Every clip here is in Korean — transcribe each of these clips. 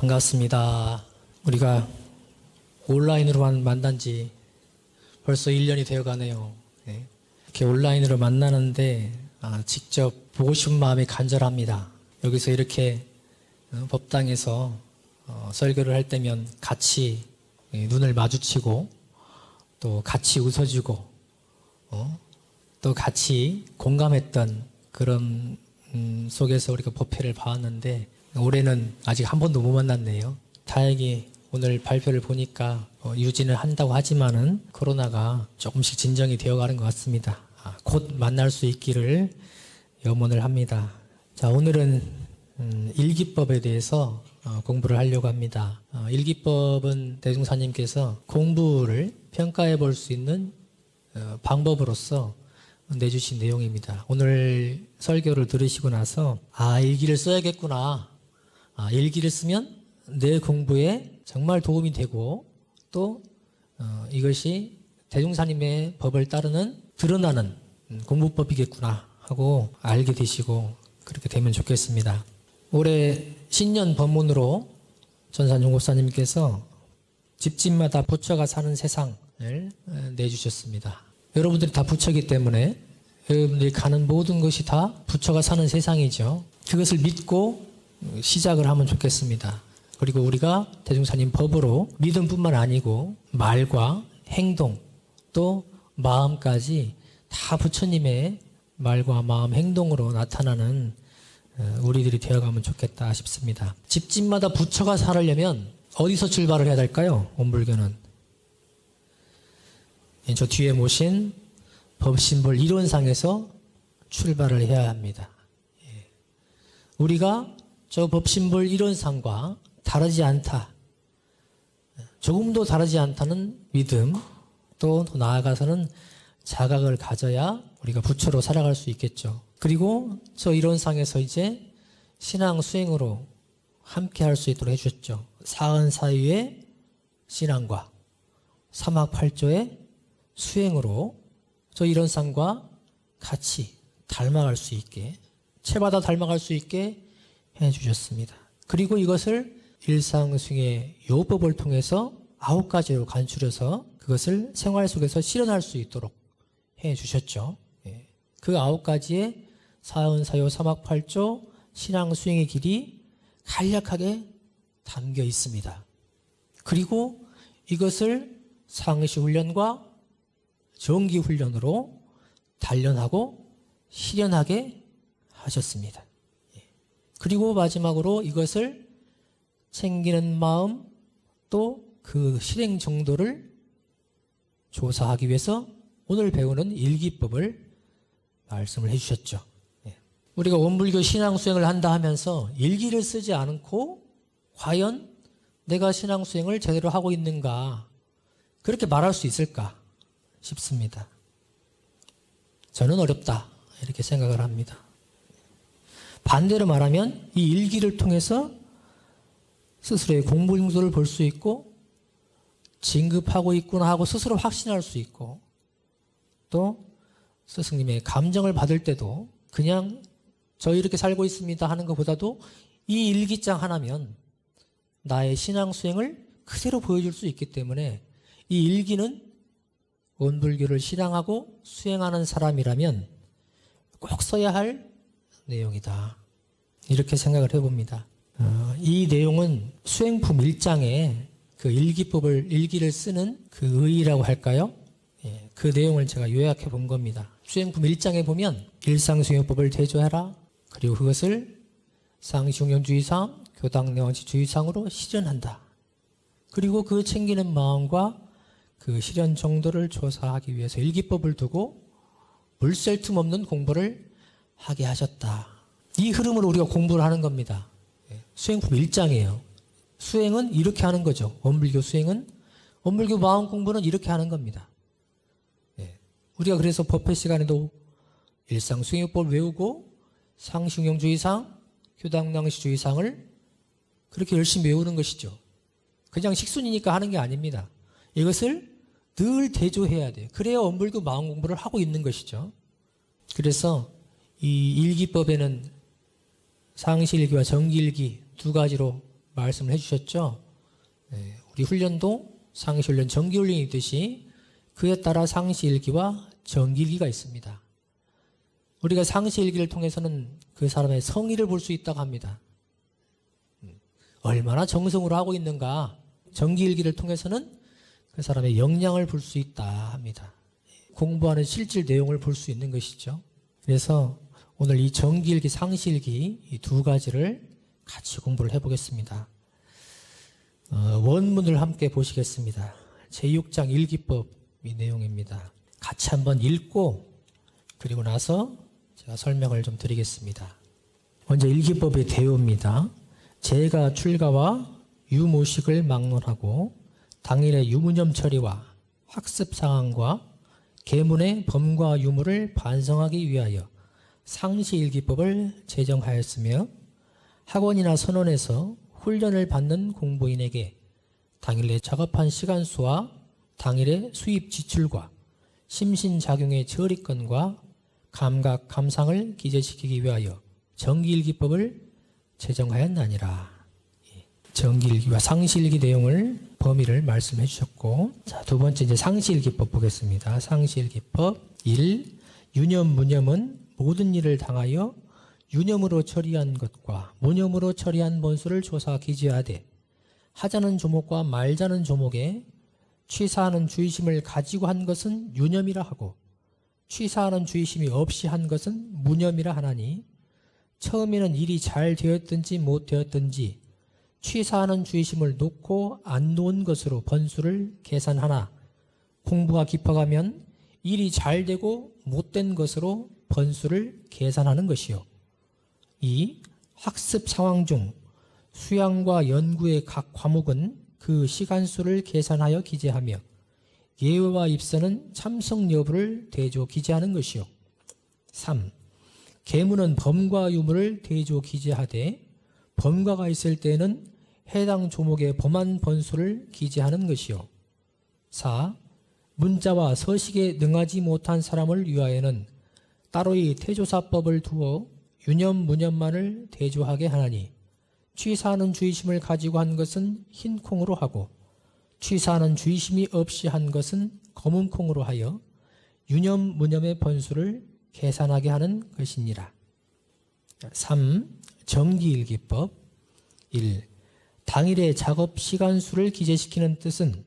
반갑습니다. 우리가 온라인으로만 만난 지 벌써 1년이 되어 가네요. 네. 이렇게 온라인으로 만나는데 직접 보고 싶은 마음이 간절합니다. 여기서 이렇게 법당에서 설교를 할 때면 같이 눈을 마주치고 또 같이 웃어주고 또 같이 공감했던 그런 속에서 우리가 법회를 봐왔는데 올해는 아직 한 번도 못 만났네요. 다행히 오늘 발표를 보니까 유지는 한다고 하지만은 코로나가 조금씩 진정이 되어가는 것 같습니다. 곧 만날 수 있기를 염원을 합니다. 자, 오늘은 일기법에 대해서 공부를 하려고 합니다. 일기법은 대중사님께서 공부를 평가해 볼 수 있는 방법으로서 내주신 내용입니다. 오늘 설교를 들으시고 나서 일기를 써야겠구나. 일기를 쓰면 내 공부에 정말 도움이 되고 또 이것이 대중사님의 법을 따르는 드러나는 공부법이겠구나 하고 알게 되시고 그렇게 되면 좋겠습니다. 올해 신년 법문으로 전산용 목사님께서 집집마다 부처가 사는 세상을 내주셨습니다. 여러분들이 다 부처이기 때문에 여러분들이 가는 모든 것이 다 부처가 사는 세상이죠. 그것을 믿고 시작을 하면 좋겠습니다. 그리고 우리가 대중사님 법으로 믿음뿐만 아니고 말과 행동 또 마음까지 다 부처님의 말과 마음 행동으로 나타나는 우리들이 되어가면 좋겠다 싶습니다. 집집마다 부처가 살으려면 어디서 출발을 해야 될까요? 온불교는 저 뒤에 모신 법신불 이론상에서 출발을 해야 합니다. 우리가 저 법신불 이론상과 다르지 않다, 조금도 다르지 않다는 믿음, 또 나아가서는 자각을 가져야 우리가 부처로 살아갈 수 있겠죠. 그리고 저 이론상에서 이제 신앙 수행으로 함께 할 수 있도록 해주셨죠. 사은사유의 신앙과 삼학팔조의 수행으로 저 이론상과 같이 닮아갈 수 있게, 채받아 닮아갈 수 있게 해주셨습니다. 그리고 이것을 일상수행의 요법을 통해서 9가지로 간추려서 그것을 생활 속에서 실현할 수 있도록 해주셨죠. 그 9가지의 사은사유 삼학팔조 신앙수행의 길이 간략하게 담겨 있습니다. 그리고 이것을 상시훈련과 정기훈련으로 단련하고 실현하게 하셨습니다. 그리고 마지막으로 이것을 챙기는 마음 또 그 실행 정도를 조사하기 위해서 오늘 배우는 일기법을 말씀을 해주셨죠. 우리가 원불교 신앙수행을 한다 하면서 일기를 쓰지 않고 과연 내가 신앙수행을 제대로 하고 있는가 그렇게 말할 수 있을까 싶습니다. 저는 어렵다 이렇게 생각을 합니다. 반대로 말하면 이 일기를 통해서 스스로의 공부 정도를 볼 수 있고 진급하고 있구나 하고 스스로 확신할 수 있고 또 스승님의 감정을 받을 때도 그냥 저 이렇게 살고 있습니다 하는 것보다도 이 일기장 하나면 나의 신앙 수행을 그대로 보여줄 수 있기 때문에 이 일기는 원불교를 신앙하고 수행하는 사람이라면 꼭 써야 할 내용이다. 이렇게 생각을 해봅니다. 이 내용은 수행품 1장에 그 일기를 쓰는 그 의의라고 할까요? 그 내용을 제가 요약해 본 겁니다. 수행품 1장에 보면 일상수행법을 대조하라. 그리고 그것을 상시훈련주의상, 교당내원시주의상으로 실현한다. 그리고 그 챙기는 마음과 그 실현 정도를 조사하기 위해서 일기법을 두고 물샐 틈 없는 공부를 하게 하셨다. 이 흐름으로 우리가 공부를 하는 겁니다. 수행품 1장이에요. 수행은 이렇게 하는 거죠. 원불교 수행은, 원불교 마음 공부는 이렇게 하는 겁니다. 우리가 그래서 법회 시간에도 일상수행요법을 외우고 상시훈련주의상, 교당낭시주의상을 그렇게 열심히 외우는 것이죠. 그냥 식순이니까 하는 게 아닙니다. 이것을 늘 대조해야 돼요. 그래야 원불교 마음 공부를 하고 있는 것이죠. 그래서 이 일기법에는 상시일기와 정기일기 두 가지로 말씀을 해주셨죠. 우리 훈련도 상시훈련, 정기훈련이 있듯이 그에 따라 상시일기와 정기일기가 있습니다. 우리가 상시일기를 통해서는 그 사람의 성의를 볼 수 있다고 합니다. 얼마나 정성으로 하고 있는가. 정기일기를 통해서는 그 사람의 역량을 볼 수 있다 합니다. 공부하는 실질 내용을 볼 수 있는 것이죠. 그래서 오늘 이 정기일기, 상시일기 이 두 가지를 같이 공부를 해보겠습니다. 원문을 함께 보시겠습니다. 제6장 일기법 이 내용입니다. 같이 한번 읽고 그리고 나서 제가 설명을 좀 드리겠습니다. 먼저 일기법의 대요입니다. 제가 출가와 유모식을 막론하고 당일의 유무념 처리와 학습 상황과 계문의 범과 유무를 반성하기 위하여 상시일기법을 제정하였으며 학원이나 선원에서 훈련을 받는 공부인에게 당일에 작업한 시간수와 당일의 수입 지출과 심신작용의 처리권과 감각, 감상을 기재시키기 위하여 정기일기법을 제정하였나니라. 정기일기와 상시일기 내용을 범위를 말씀해 주셨고, 자, 두 번째 이제 상시일기법 보겠습니다. 상시일기법 1. 유념, 무념은 모든 일을 당하여 유념으로 처리한 것과 무념으로 처리한 번수를 조사 기재하되 하자는 조목과 말자는 조목에 취사하는 주의심을 가지고 한 것은 유념이라 하고 취사하는 주의심이 없이 한 것은 무념이라 하나니 처음에는 일이 잘 되었든지 못 되었든지 취사하는 주의심을 놓고 안 놓은 것으로 번수를 계산하나 공부가 깊어가면 일이 잘 되고 못된 것으로 번수를 계산하는 것이요. 2. 학습 상황 중 수양과 연구의 각 과목은 그 시간수를 계산하여 기재하며 예외와 입선은 참석 여부를 대조 기재하는 것이요. 3. 계문은 범과 유무를 대조 기재하되 범과가 있을 때에는 해당 조목의 범한 번수를 기재하는 것이요. 4. 문자와 서식에 능하지 못한 사람을 위하여는 따로의 태조사법을 두어 유념, 무념만을 대조하게 하나니 취사하는 주의심을 가지고 한 것은 흰 콩으로 하고 취사하는 주의심이 없이 한 것은 검은 콩으로 하여 유념, 무념의 번수를 계산하게 하는 것이니라. 3. 정기일기법 1. 당일의 작업 시간수를 기재시키는 뜻은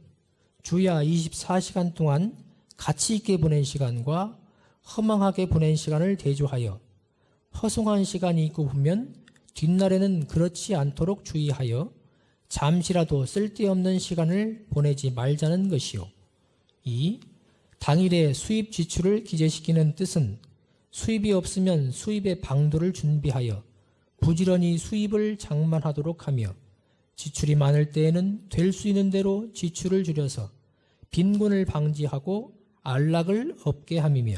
주야 24시간 동안 가치 있게 보낸 시간과 허망하게 보낸 시간을 대조하여 허송한 시간이 있고 보면 뒷날에는 그렇지 않도록 주의하여 잠시라도 쓸데없는 시간을 보내지 말자는 것이요. 2. 당일의 수입 지출을 기재시키는 뜻은 수입이 없으면 수입의 방도를 준비하여 부지런히 수입을 장만하도록 하며 지출이 많을 때에는 될 수 있는 대로 지출을 줄여서 빈곤을 방지하고 안락을 없게 함이며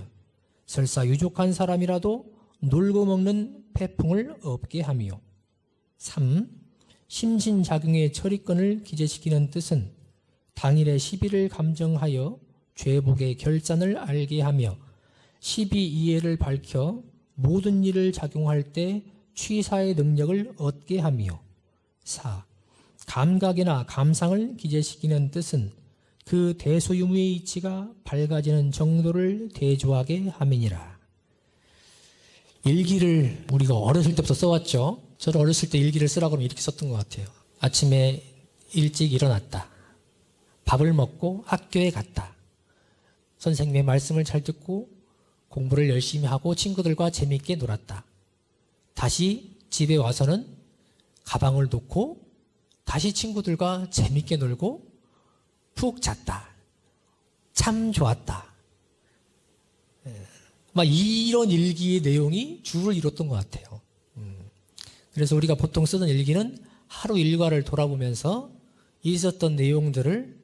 설사 유족한 사람이라도 놀고 먹는 패풍을 없게 하며 3. 심신작용의 처리권을 기재시키는 뜻은 당일의 시비를 감정하여 죄복의 결산을 알게 하며 시비 이해를 밝혀 모든 일을 작용할 때 취사의 능력을 얻게 하며 4. 감각이나 감상을 기재시키는 뜻은 그 대소유무의 이치가 밝아지는 정도를 대조하게 함이니라. 일기를 우리가 어렸을 때부터 써왔죠. 저는 어렸을 때 일기를 쓰라고 하면 이렇게 썼던 것 같아요. 아침에 일찍 일어났다. 밥을 먹고 학교에 갔다. 선생님의 말씀을 잘 듣고 공부를 열심히 하고 친구들과 재미있게 놀았다. 다시 집에 와서는 가방을 놓고 다시 친구들과 재미있게 놀고 푹 잤다. 참 좋았다. 막 이런 일기의 내용이 주를 이뤘던 것 같아요. 그래서 우리가 보통 쓰는 일기는 하루 일과를 돌아보면서 있었던 내용들을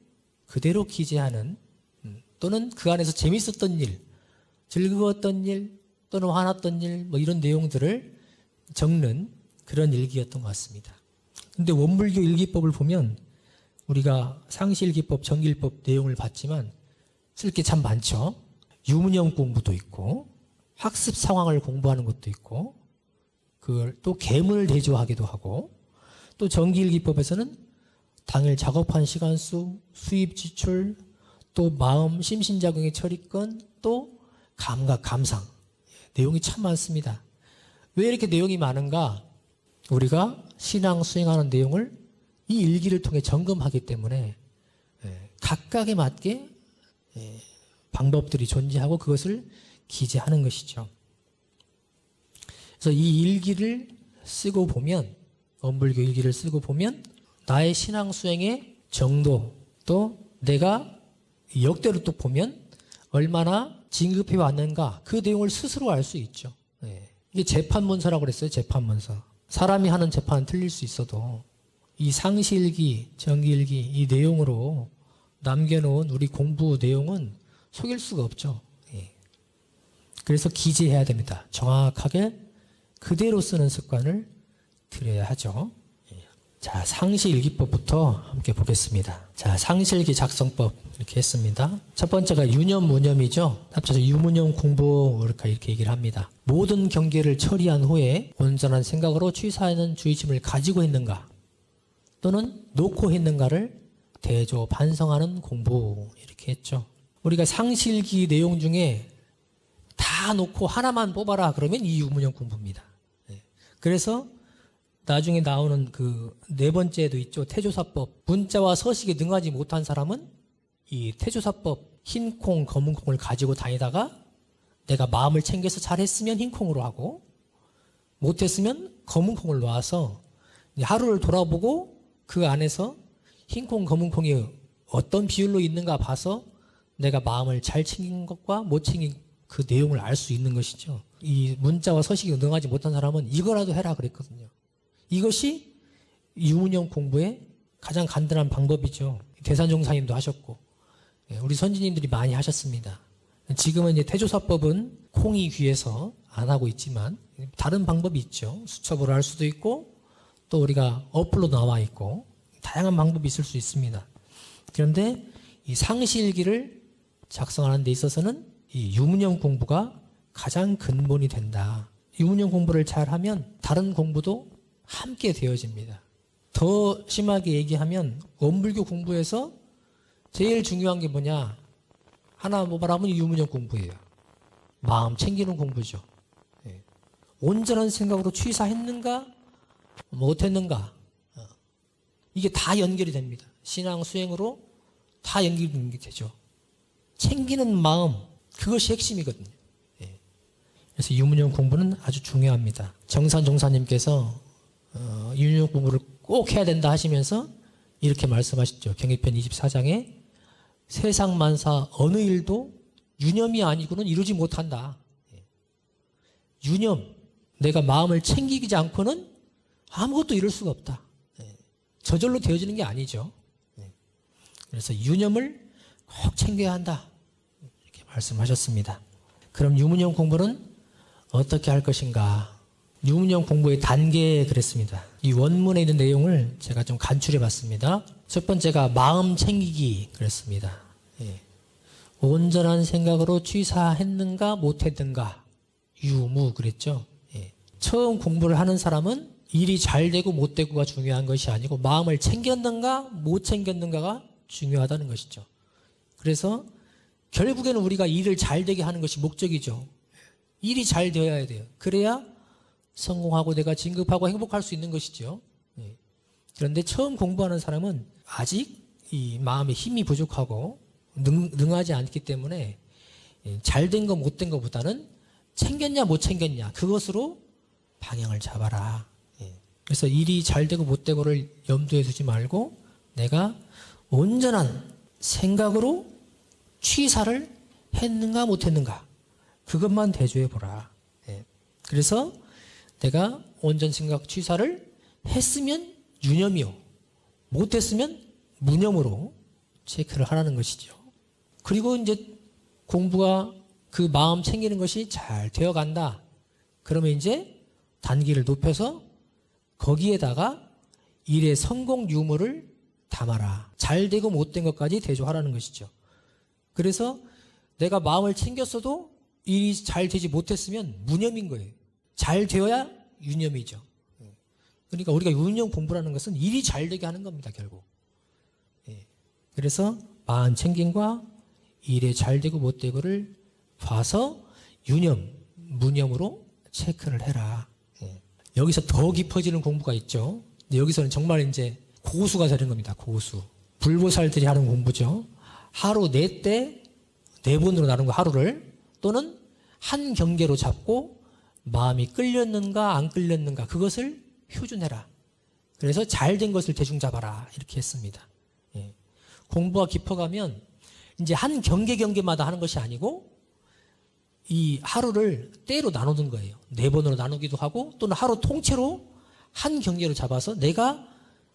그대로 기재하는 또는 그 안에서 재밌었던 일, 즐거웠던 일 또는 화났던 일 뭐 이런 내용들을 적는 그런 일기였던 것 같습니다. 근데 원불교 일기법을 보면 우리가 상시일기법, 정기일법 내용을 봤지만 쓸 게 참 많죠. 유문형 공부도 있고 학습 상황을 공부하는 것도 있고 그걸 또 계문을 대조하기도 하고 또 정기일기법에서는 당일 작업한 시간수, 수입 지출, 또 마음 심신작용의 처리권, 또 감각 감상, 내용이 참 많습니다. 왜 이렇게 내용이 많은가? 우리가 신앙 수행하는 내용을 이 일기를 통해 점검하기 때문에 각각에 맞게 방법들이 존재하고 그것을 기재하는 것이죠. 그래서 이 일기를 쓰고 보면, 엄불교 일기를 쓰고 보면 나의 신앙 수행의 정도, 또 내가 역대로 또 보면 얼마나 진급해 왔는가, 그 내용을 스스로 알 수 있죠. 이게 재판문서라고 그랬어요. 재판문서. 사람이 하는 재판은 틀릴 수 있어도 이 상시일기, 정기일기 이 내용으로 남겨놓은 우리 공부 내용은 속일 수가 없죠. 그래서 기재해야 됩니다. 정확하게 그대로 쓰는 습관을 들여야 하죠. 자, 상시일기법부터 함께 보겠습니다. 자, 상시일기 작성법 이렇게 했습니다. 첫 번째가 유념무념이죠. 합쳐서 유무념 공부 이렇게 얘기를 합니다. 모든 경계를 처리한 후에 온전한 생각으로 취사하는 주의심을 가지고 있는가 또는 놓고 있는가를 대조 반성하는 공부 이렇게 했죠. 우리가 상시일기 내용 중에 다 놓고 하나만 뽑아라 그러면 이 유무념 공부입니다. 그래서 나중에 나오는 그 네 번째도 있죠. 태조사법. 문자와 서식에 능하지 못한 사람은 이 태조사법 흰콩, 검은콩을 가지고 다니다가 내가 마음을 챙겨서 잘했으면 흰콩으로 하고 못했으면 검은콩을 놓아서 하루를 돌아보고 그 안에서 흰콩, 검은콩이 어떤 비율로 있는가 봐서 내가 마음을 잘 챙긴 것과 못 챙긴 그 내용을 알 수 있는 것이죠. 이 문자와 서식에 능하지 못한 사람은 이거라도 해라 그랬거든요. 이것이 유무념 공부의 가장 간단한 방법이죠. 대산종사님도 하셨고 우리 선지님들이 많이 하셨습니다. 지금은 이제 태조사법은 콩이 귀해서 안 하고 있지만 다른 방법이 있죠. 수첩으로 할 수도 있고 또 우리가 어플로 나와 있고 다양한 방법이 있을 수 있습니다. 그런데 이 상시일기를 작성하는 데 있어서는 이 유무념 공부가 가장 근본이 된다. 유무념 공부를 잘하면 다른 공부도 함께 되어집니다. 더 심하게 얘기하면 원불교 공부에서 제일 중요한 게 뭐냐? 하나 말하면 유무념 공부예요. 마음 챙기는 공부죠. 온전한 생각으로 취사했는가 못했는가 이게 다 연결이 됩니다. 신앙 수행으로 다 연결이 되죠. 챙기는 마음 그것이 핵심이거든요. 그래서 유무념 공부는 아주 중요합니다. 정산 종사님께서 유무념 공부를 꼭 해야 된다 하시면서 이렇게 말씀하셨죠. 경의편 24장에 세상 만사 어느 일도 유념이 아니고는 이루지 못한다. 유념, 내가 마음을 챙기지 않고는 아무것도 이룰 수가 없다. 저절로 되어지는 게 아니죠. 그래서 유념을 꼭 챙겨야 한다. 이렇게 말씀하셨습니다. 그럼 유무념 공부는 어떻게 할 것인가? 유무념 공부의 단계 그랬습니다. 이 원문에 있는 내용을 제가 좀 간추려 봤습니다. 첫 번째가 마음 챙기기 그랬습니다. 온전한 생각으로 취사했는가 못했는가 유무 그랬죠. 처음 공부를 하는 사람은 일이 잘 되고 못 되고가 중요한 것이 아니고 마음을 챙겼는가 못 챙겼는가가 중요하다는 것이죠. 그래서 결국에는 우리가 일을 잘 되게 하는 것이 목적이죠. 일이 잘 되어야 돼요. 그래야 성공하고 내가 진급하고 행복할 수 있는 것이죠. 그런데 처음 공부하는 사람은 아직 이 마음의 힘이 부족하고 능하지 않기 때문에 잘된 거 못된 거보다는 챙겼냐 못 챙겼냐 그것으로 방향을 잡아라. 그래서 일이 잘 되고 못 되고를 염두에 두지 말고 내가 온전한 생각으로 취사를 했는가 못했는가 그것만 대조해 보라. 그래서 내가 온전 생각 취사를 했으면 유념이요 못했으면 무념으로 체크를 하라는 것이죠. 그리고 이제 공부가 그 마음 챙기는 것이 잘 되어간다. 그러면 이제 단계를 높여서 거기에다가 일의 성공 유무를 담아라. 잘 되고 못된 것까지 대조하라는 것이죠. 그래서 내가 마음을 챙겼어도 일이 잘 되지 못했으면 무념인 거예요. 잘 되어야 유념이죠. 그러니까 우리가 유문영 공부라는 것은 일이 잘 되게 하는 겁니다, 결국. 예. 그래서 마음 챙김과 일에 잘 되고 못 되고를 봐서 유념, 무념으로 체크를 해라. 예. 여기서 더 깊어지는 공부가 있죠. 근데 여기서는 정말 이제 고수가 되는 겁니다. 고수. 불보살들이 하는 공부죠. 하루 4때 4번으로 나눈 거 하루를 또는 한 경계로 잡고 마음이 끌렸는가 안 끌렸는가 그것을 표준해라. 그래서 잘된 것을 대충 잡아라. 이렇게 했습니다. 예. 공부가 깊어가면 이제 한 경계마다 하는 것이 아니고 이 하루를 때로 나누는 거예요. 4번으로 나누기도 하고 또는 하루 통째로 한 경계로 잡아서 내가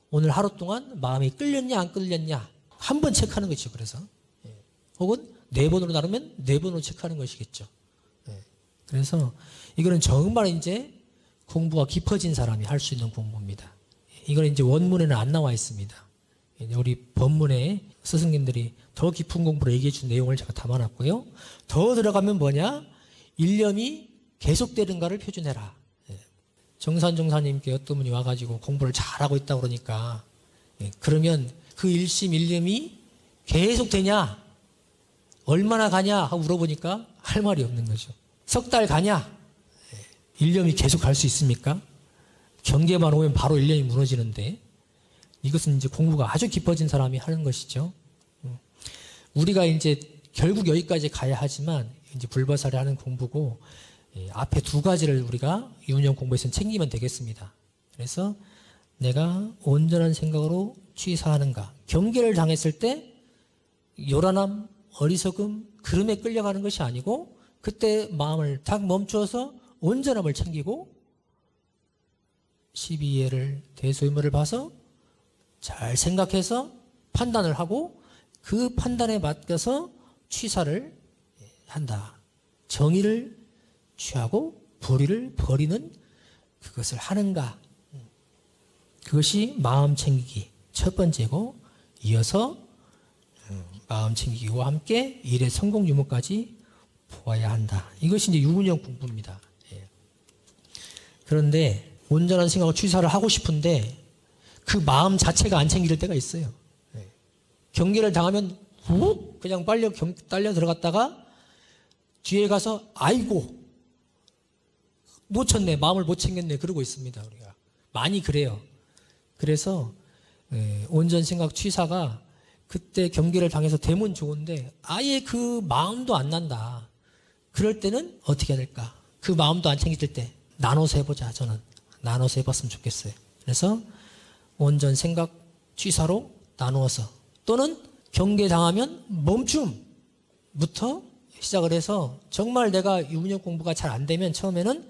오늘 하루 동안 마음이 끌렸냐 안 끌렸냐 한 번 체크하는 것이죠. 그래서 예. 혹은 4번으로 나누면 4번으로 체크하는 것이겠죠. 예. 그래서 이거는 정말 이제 공부가 깊어진 사람이 할 수 있는 공부입니다. 이거는 이제 원문에는 안 나와 있습니다. 우리 법문에 스승님들이 더 깊은 공부를 얘기해 준 내용을 제가 담아놨고요. 더 들어가면 뭐냐? 일념이 계속되는가를 표준해라. 정산종사님께 어떤 분이 와가지고 공부를 잘하고 있다고 그러니까 그러면 그 일심 일념이 계속되냐? 얼마나 가냐? 하고 물어보니까 할 말이 없는 거죠. 석 달 가냐? 일념이 계속 갈 수 있습니까? 경계만 오면 바로 일념이 무너지는데 이것은 이제 공부가 아주 깊어진 사람이 하는 것이죠. 우리가 이제 결국 여기까지 가야 하지만 이제 불보살이 하는 공부고 앞에 2가지를 우리가 유문영 공부에서는 챙기면 되겠습니다. 그래서 내가 온전한 생각으로 취사하는가. 경계를 당했을 때 요란함, 어리석음, 그름에 끌려가는 것이 아니고 그때 마음을 딱 멈추어서 온전함을 챙기고 12예를 대소유물을 봐서 잘 생각해서 판단을 하고 그 판단에 맡겨서 취사를 한다. 정의를 취하고 불의를 버리는 그것을 하는가. 그것이 마음 챙기기 첫 번째고 이어서 마음 챙기기와 함께 일의 성공 유무까지 보아야 한다. 이것이 이제 유문영 공부입니다. 그런데 온전한 생각으로 취사를 하고 싶은데 그 마음 자체가 안 챙길 때가 있어요. 경계를 당하면 훅 그냥 딸려 들어갔다가 뒤에 가서 아이고 놓쳤네, 마음을 못 챙겼네 그러고 있습니다. 우리가 많이 그래요. 그래서 온전 생각 취사가 그때 경계를 당해서 되면 좋은데 아예 그 마음도 안 난다. 그럴 때는 어떻게 해야 될까? 그 마음도 안 챙길 때 나눠서 해보자. 저는 나눠서 해봤으면 좋겠어요. 그래서 온전 생각 취사로 나누어서 또는 경계 당하면 멈춤부터 시작을 해서 정말 내가 유문영 공부가 잘 안 되면 처음에는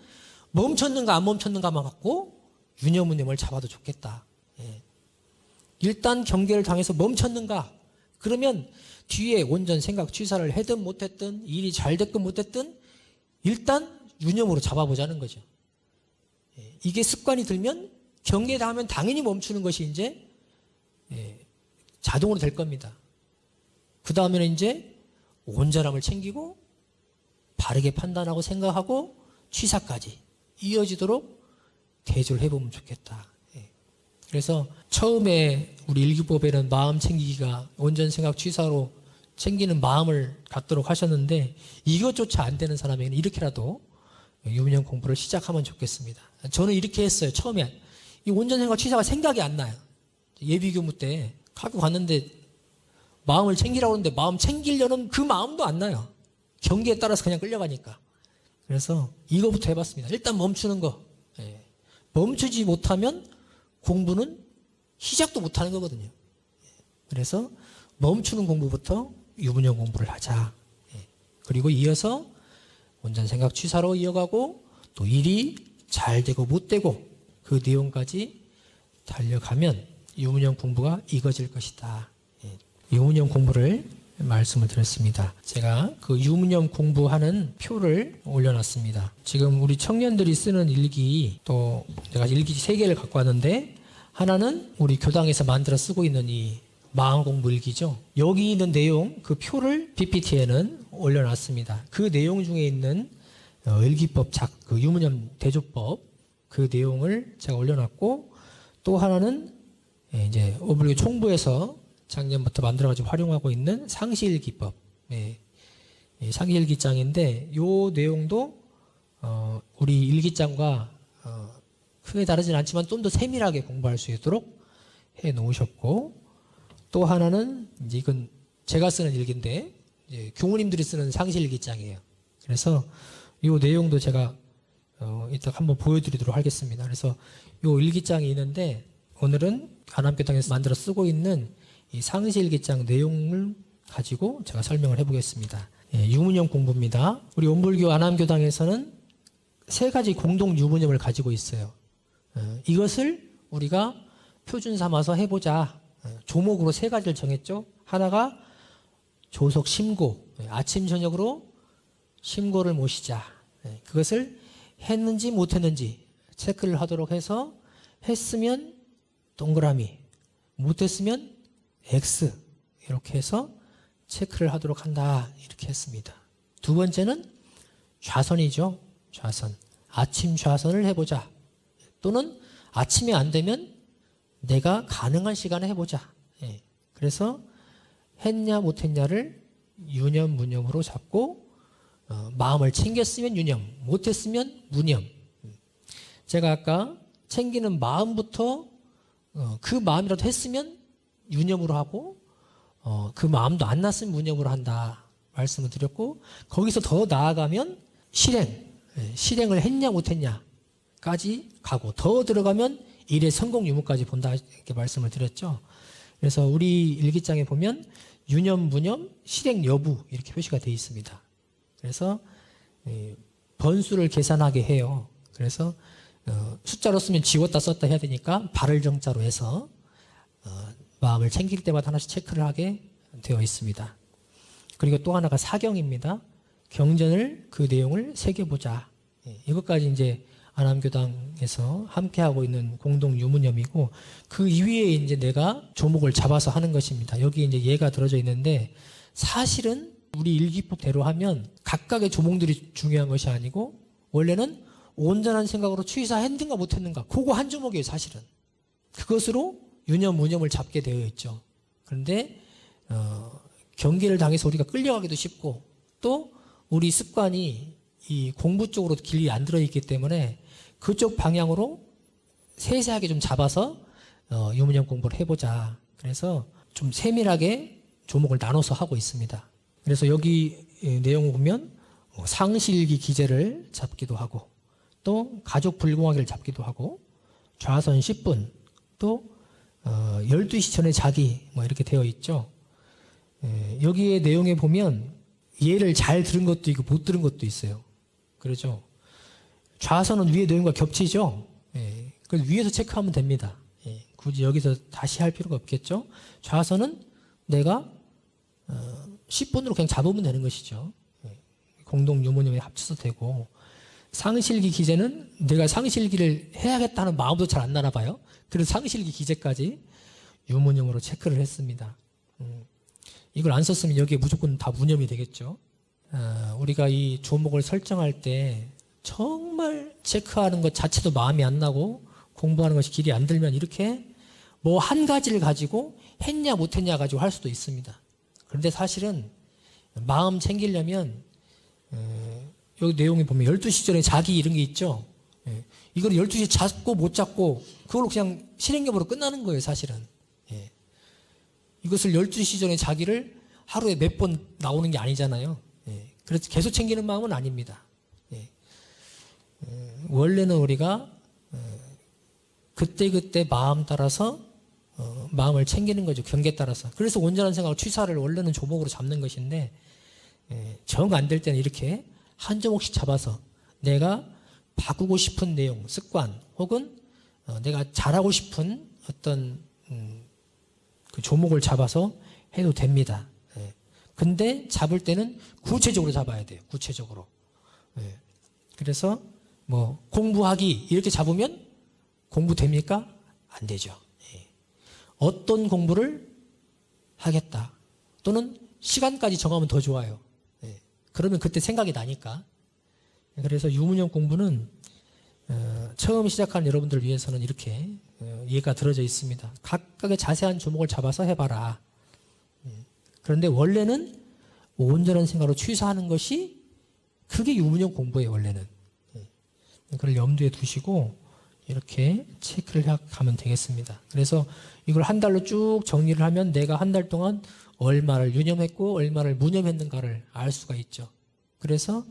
멈췄는가 안 멈췄는가만 갖고 유념무념을 잡아도 좋겠다. 일단 경계를 당해서 멈췄는가 그러면 뒤에 온전 생각 취사를 해든 못했든 일이 잘 됐든 못했든 일단 유념으로 잡아보자는 거죠. 이게 습관이 들면 경계에 닿으면 당연히 멈추는 것이 이제 자동으로 될 겁니다. 그 다음에는 이제 온전함을 챙기고 바르게 판단하고 생각하고 취사까지 이어지도록 대조를 해보면 좋겠다. 그래서 처음에 우리 일기법에는 마음 챙기기가 온전 생각 취사로 챙기는 마음을 갖도록 하셨는데 이것조차 안 되는 사람에게는 이렇게라도 유문영 공부를 시작하면 좋겠습니다. 저는 이렇게 했어요. 처음에 이 온전 생각 취사가 생각이 안 나요. 예비교무 때 갖고 갔는데 마음을 챙기라고 하는데 마음 챙기려는 그 마음도 안 나요. 경계에 따라서 그냥 끌려가니까. 그래서 이거부터 해봤습니다. 일단 멈추는 거. 멈추지 못하면 공부는 시작도 못하는 거거든요. 그래서 멈추는 공부부터 유문영 공부를 하자. 그리고 이어서 온전 생각 취사로 이어가고 또 일이 잘 되고 못 되고 그 내용까지 달려가면 유문영 공부가 이어질 것이다. 유문영 공부를 말씀을 드렸습니다. 제가 그 유문영 공부하는 표를 올려놨습니다. 지금 우리 청년들이 쓰는 일기 또 제가 일기 3개를 갖고 왔는데 하나는 우리 교당에서 만들어 쓰고 있는 이 마음공부 일기죠. 여기 있는 내용 그 표를 PPT에는 올려놨습니다. 그 내용 중에 있는 일기법 그 유문영 대조법 그 내용을 제가 올려놨고 또 하나는 이제 오블리고 총부에서 작년부터 만들어가지고 활용하고 있는 상시일기법. 상시일기장인데 요 내용도 우리 일기장과 크게 다르진 않지만 좀 더 세밀하게 공부할 수 있도록 해 놓으셨고, 또 하나는 이제 이건 제가 쓰는 일기인데 이제 교무님들이 쓰는 상시일기장이에요. 그래서 요 내용도 제가 이따 한번 보여드리도록 하겠습니다. 그래서 요 일기장이 있는데 오늘은 안암교당에서 만들어 쓰고 있는 이 상시일기장 내용을 가지고 제가 설명을 해보겠습니다. 유문형 공부입니다. 우리 온불교 안암교당에서는 세 가지 공동 유문형을 가지고 있어요. 이것을 우리가 표준 삼아서 해보자. 조목으로 세 가지를 정했죠. 하나가 조속 심고, 아침 저녁으로 심고를 모시자. 그것을 했는지 못했는지 체크를 하도록 해서 했으면 동그라미, 못했으면 X 이렇게 해서 체크를 하도록 한다. 이렇게 했습니다. 두 번째는 좌선이죠. 좌선. 아침 좌선을 해보자. 또는 아침에 안 되면 내가 가능한 시간에 해보자. 그래서 했냐 못했냐를 유념 무념으로 잡고 마음을 챙겼으면 유념, 못했으면 무념. 제가 아까 챙기는 마음부터 그 마음이라도 했으면 유념으로 하고 그 마음도 안 났으면 무념으로 한다 말씀을 드렸고, 거기서 더 나아가면 실행을 했냐 못했냐까지 가고, 더 들어가면 일의 성공 유무까지 본다 이렇게 말씀을 드렸죠. 그래서 우리 일기장에 보면 유념, 무념, 실행 여부 이렇게 표시가 되어 있습니다. 그래서 번수를 계산하게 해요. 그래서 숫자로 쓰면 지웠다 썼다 해야 되니까 발을 정자로 해서 마음을 챙길 때마다 하나씩 체크를 하게 되어 있습니다. 그리고 또 하나가 사경입니다. 경전을 그 내용을 새겨보자. 이것까지 이제 안암교당에서 함께하고 있는 공동 유문념이고, 그 이위에 이제 내가 조목을 잡아서 하는 것입니다. 여기 이제 예가 들어져 있는데, 사실은 우리 일기법대로 하면 각각의 조목들이 중요한 것이 아니고 원래는 온전한 생각으로 취사했는가 못했는가 그거 한 조목이에요. 사실은 그것으로 유념 무념을 잡게 되어 있죠. 그런데 경계를 당해서 우리가 끌려가기도 쉽고, 또 우리 습관이 이 공부 쪽으로 길이 안 들어있기 때문에 그쪽 방향으로 세세하게 좀 잡아서 유문형 공부를 해보자. 그래서 좀 세밀하게 조목을 나눠서 하고 있습니다. 그래서 여기 내용을 보면 상시일기 기재를 잡기도 하고, 또 가족 불공하기를 잡기도 하고, 좌선 10분, 또 12시 전에 자기 뭐 이렇게 되어 있죠. 여기에 내용에 보면 예를 잘 들은 것도 있고 못 들은 것도 있어요. 그렇죠. 좌선은 위에 내용과 겹치죠. 그래서 위에서 체크하면 됩니다. 굳이 여기서 다시 할 필요가 없겠죠. 좌선은 내가 10분으로 그냥 잡으면 되는 것이죠. 공동 유문형에 합쳐서 되고, 상실기 기재는 내가 상실기를 해야겠다는 마음도 잘 안 나나 봐요. 그래서 상실기 기재까지 유문형으로 체크를 했습니다. 이걸 안 썼으면 여기에 무조건 다 무념이 되겠죠. 우리가 이 조목을 설정할 때 정말 체크하는 것 자체도 마음이 안 나고 공부하는 것이 길이 안 들면 이렇게 뭐 한 가지를 가지고 했냐 못했냐 가지고 할 수도 있습니다. 그런데 사실은 마음 챙기려면 여기 내용에 보면 12시 전에 자기 이런 게 있죠. 이걸 12시에 잡고 못 잡고 그걸로 그냥 실행여부로 끝나는 거예요. 사실은. 이것을 12시 전에 자기를 하루에 몇 번 나오는 게 아니잖아요. 그래서 계속 챙기는 마음은 아닙니다. 원래는 우리가 그때그때 마음 따라서 마음을 챙기는 거죠. 경계에 따라서. 그래서 온전한 생각을 취사를 원래는 조목으로 잡는 것인데, 정 안 될 때는 이렇게 한 조목씩 잡아서 내가 바꾸고 싶은 내용, 습관, 혹은 내가 잘하고 싶은 어떤 그 조목을 잡아서 해도 됩니다. 근데 잡을 때는 구체적으로 잡아야 돼요. 구체적으로. 그래서 뭐 공부하기 이렇게 잡으면 공부 됩니까? 안 되죠. 어떤 공부를 하겠다. 또는 시간까지 정하면 더 좋아요. 그러면 그때 생각이 나니까. 그래서 유문형 공부는 처음 시작하는 여러분들을 위해서는 이렇게 이해가 들어져 있습니다. 각각의 자세한 조목을 잡아서 해봐라. 그런데 원래는 온전한 생각으로 취사하는 것이 그게 유문형 공부예요. 원래는. 그걸 염두에 두시고 이렇게 체크를 가면 되겠습니다. 그래서 이걸 한 달로 쭉 정리를 하면 내가 한 달 동안 얼마를 유념했고 얼마를 무념했는가를 알 수가 있죠. 그래서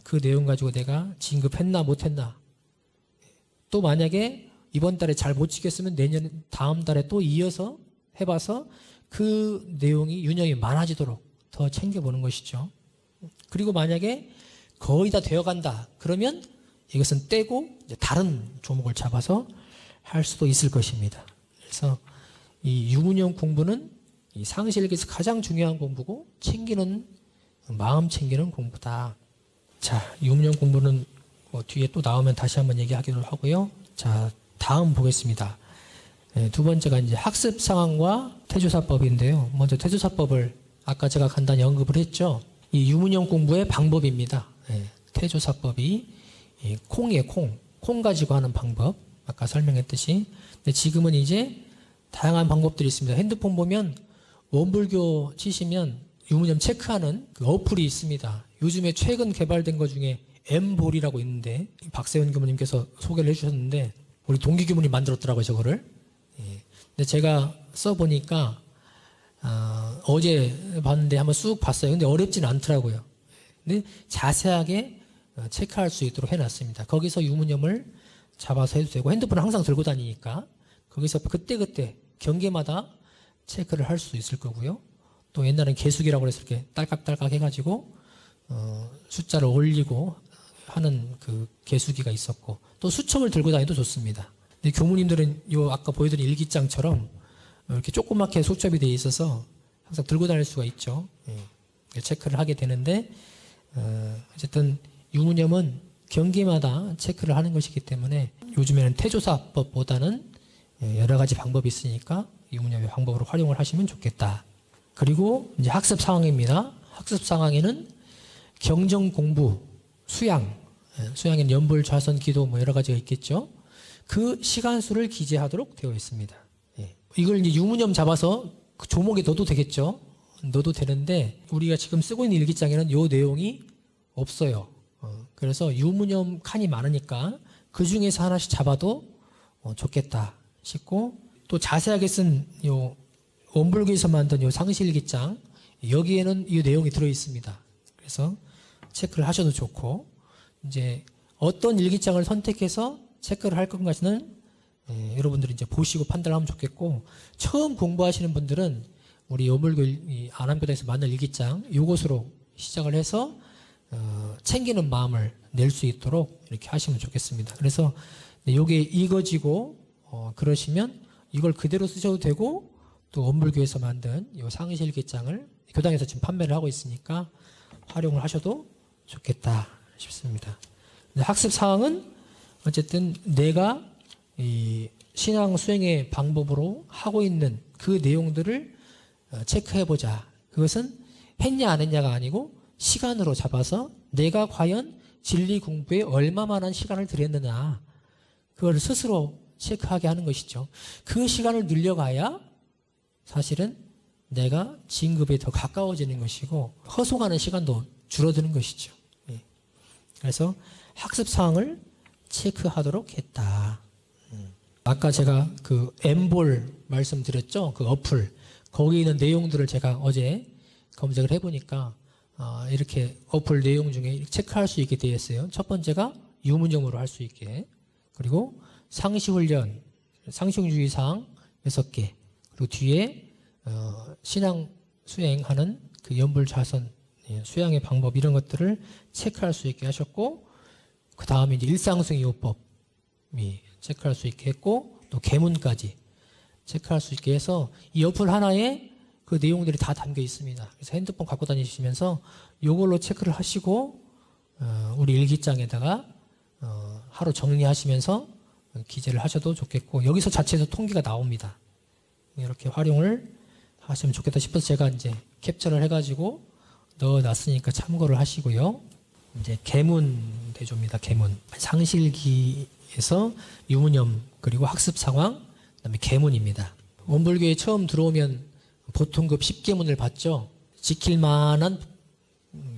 그 내용 가지고 내가 진급했나 못했나, 또 만약에 이번 달에 잘 못 지켰으면 내년 다음 달에 또 이어서 해봐서 그 내용이 유념이 많아지도록 더 챙겨보는 것이죠. 그리고 만약에 거의 다 되어간다 그러면 이것은 떼고 이제 다른 조목을 잡아서 할 수도 있을 것입니다. 그래서 이 유문형 공부는 이 상실기에서 가장 중요한 공부고 마음 챙기는 공부다. 자, 유문형 공부는 뒤에 또 나오면 다시 한번 얘기하기로 하고요. 자, 다음 보겠습니다. 두 번째가 이제 학습 상황과 태조사법인데요. 먼저 태조사법을 아까 제가 간단히 언급을 했죠. 이 유문형 공부의 방법입니다. 태조사법이 콩이에요, 콩 가지고 하는 방법. 아까 설명했듯이. 근데 지금은 이제 다양한 방법들이 있습니다. 핸드폰 보면 원불교 치시면 유문형 체크하는 그 어플이 있습니다. 요즘에 최근 개발된 것 중에 M볼이라고 있는데 박세훈 교무님께서 소개를 해주셨는데 우리 동기 교무님 만들었더라고요, 저거를. 근데 제가 써보니까 어제 봤는데 한번 쑥 봤어요. 근데 어렵지는 않더라고요. 근데 자세하게 체크할 수 있도록 해놨습니다. 거기서 유문형을 잡아서 해도 되고 핸드폰을 항상 들고 다니니까 거기서 그때그때 경계마다 체크를 할 수 있을 거고요. 또 옛날엔 계수기라고 해서 이렇게 딸깍딸깍 해가지고 숫자를 올리고 하는 그 계수기가 있었고 또 수첩을 들고 다니도 좋습니다. 근데 교무님들은 요 아까 보여드린 일기장처럼 이렇게 조그맣게 수첩이 되어 있어서 항상 들고 다닐 수가 있죠. 체크를 하게 되는데 어쨌든 유문형은 경계마다 체크를 하는 것이기 때문에 요즘에는 태조사법보다는 여러 가지 방법이 있으니까 유문형의 방법으로 활용을 하시면 좋겠다. 그리고 이제 학습 상황입니다. 학습 상황에는 경정 공부, 수양에는 연불, 좌선, 기도 뭐 여러 가지가 있겠죠. 그 시간수를 기재하도록 되어 있습니다. 이걸 이제 유문형 잡아서 그 조목에 넣어도 되겠죠. 넣어도 되는데 우리가 지금 쓰고 있는 일기장에는 이 내용이 없어요. 그래서 유문형 칸이 많으니까 그 중에서 하나씩 잡아도 좋겠다 싶고 또 자세하게 쓴 요 원불교에서 만든 요 상시일기장 여기에는 이 내용이 들어 있습니다. 그래서 체크를 하셔도 좋고 이제 어떤 일기장을 선택해서 체크를 할 것인가는 여러분들이 이제 보시고 판단하면 좋겠고 처음 공부하시는 분들은 우리 원불교 안암교단에서 만든 일기장 요것으로 시작을 해서 챙기는 마음을 낼 수 있도록 이렇게 하시면 좋겠습니다. 그래서 요게 익어지고 그러시면 이걸 그대로 쓰셔도 되고 또 원불교에서 만든 요 상시일기장을 교당에서 지금 판매를 하고 있으니까 활용을 하셔도 좋겠다 싶습니다. 학습 사항은 어쨌든 내가 이 신앙 수행의 방법으로 하고 있는 그 내용들을 체크해보자. 그것은 했냐 안 했냐가 아니고 시간으로 잡아서 내가 과연 진리 공부에 얼마만한 시간을 들였느냐 그걸 스스로 체크하게 하는 것이죠. 그 시간을 늘려가야 사실은 내가 진급에 더 가까워지는 것이고 허송하는 시간도 줄어드는 것이죠. 그래서 학습 사항을 체크하도록 했다. 아까 제가 그 M볼 말씀드렸죠. 그 어플 거기에 있는 내용들을 제가 어제 검색을 해보니까 이렇게 어플 내용 중에 체크할 수 있게 되어 있어요. 첫 번째가 유문형으로 할 수 있게, 그리고 상시훈련, 상식주의사항 6개, 그리고 뒤에 신앙 수행하는 그 연불좌선 수양의 방법 이런 것들을 체크할 수 있게 하셨고, 그 다음에 이제 일상수행요법이 체크할 수 있게 했고, 또 계문까지 체크할 수 있게 해서 이 어플 하나에 그 내용들이 다 담겨 있습니다. 그래서 핸드폰 갖고 다니시면서 이걸로 체크를 하시고 우리 일기장에다가 하루 정리하시면서 기재를 하셔도 좋겠고, 여기서 자체에서 통계가 나옵니다. 이렇게 활용을 하시면 좋겠다 싶어서 제가 이제 캡처를 해가지고 넣어놨으니까 참고를 하시고요. 이제 계문 대조입니다. 계문. 상실기에서 유무념 그리고 학습 상황 그다음에 계문입니다. 원불교에 처음 들어오면 보통급 10계문을 받죠. 지킬 만한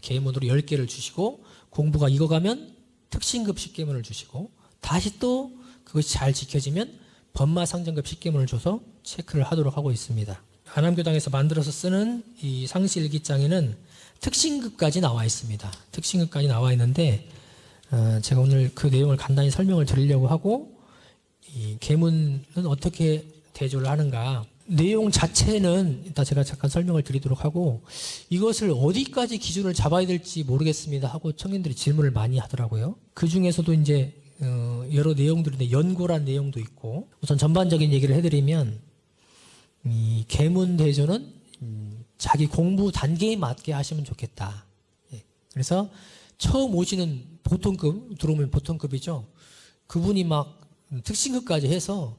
계문으로 10개를 주시고 공부가 익어가면 특신급 10계문을 주시고 다시 또 그것이 잘 지켜지면 법마상정급 10계문을 줘서 체크를 하도록 하고 있습니다. 안암교당에서 만들어서 쓰는 이 상시일기장에는 특신급까지 나와 있습니다. 특신급까지 나와 있는데 제가 오늘 그 내용을 간단히 설명을 드리려고 하고 이 계문은 어떻게 대조를 하는가 내용 자체는 이따 제가 잠깐 설명을 드리도록 하고 이것을 어디까지 기준을 잡아야 될지 모르겠습니다 하고 청년들이 질문을 많이 하더라고요. 그 중에서도 이제 여러 내용들인데 연고란 내용도 있고 우선 전반적인 얘기를 해드리면 이 계문 대조는 자기 공부 단계에 맞게 하시면 좋겠다. 그래서 처음 오시는 보통급 들어오면 보통급이죠. 그분이 막 특신급까지 해서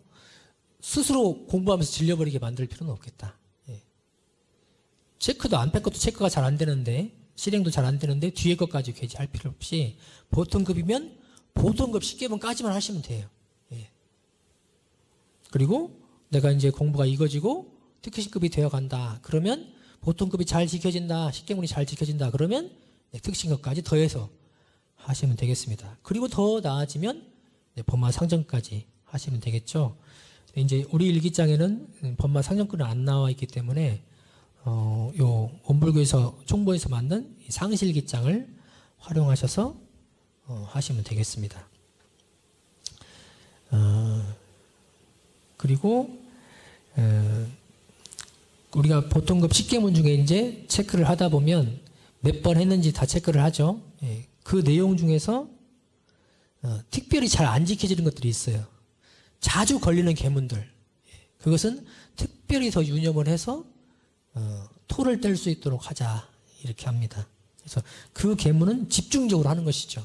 스스로 공부하면서 질려버리게 만들 필요는 없겠다. 체크도 안 뺀 것도 체크가 잘 안 되는데 실행도 잘 안 되는데 뒤에 것까지 괜히 할 필요 없이 보통급이면 보통급 10계문까지만 하시면 돼요. 그리고 내가 이제 공부가 익어지고 특신급이 되어간다. 그러면 보통급이 잘 지켜진다. 10계문이 잘 지켜진다. 그러면 특신급까지 더해서 하시면 되겠습니다. 그리고 더 나아지면 법마상정까지 하시면 되겠죠. 이제 우리 일기장에는 법마상정권은 안 나와 있기 때문에 요 원불교에서 총보에서 만든 상시일기장을 활용하셔서 하시면 되겠습니다. 그리고 우리가 보통급 10계문 중에 이제 체크를 하다 보면 몇 번 했는지 다 체크를 하죠. 그 내용 중에서 특별히 잘 안 지켜지는 것들이 있어요. 자주 걸리는 계문들. 그것은 특별히 더 유념을 해서 토를 뗄 수 있도록 하자 이렇게 합니다. 그래서 그 계문은 집중적으로 하는 것이죠.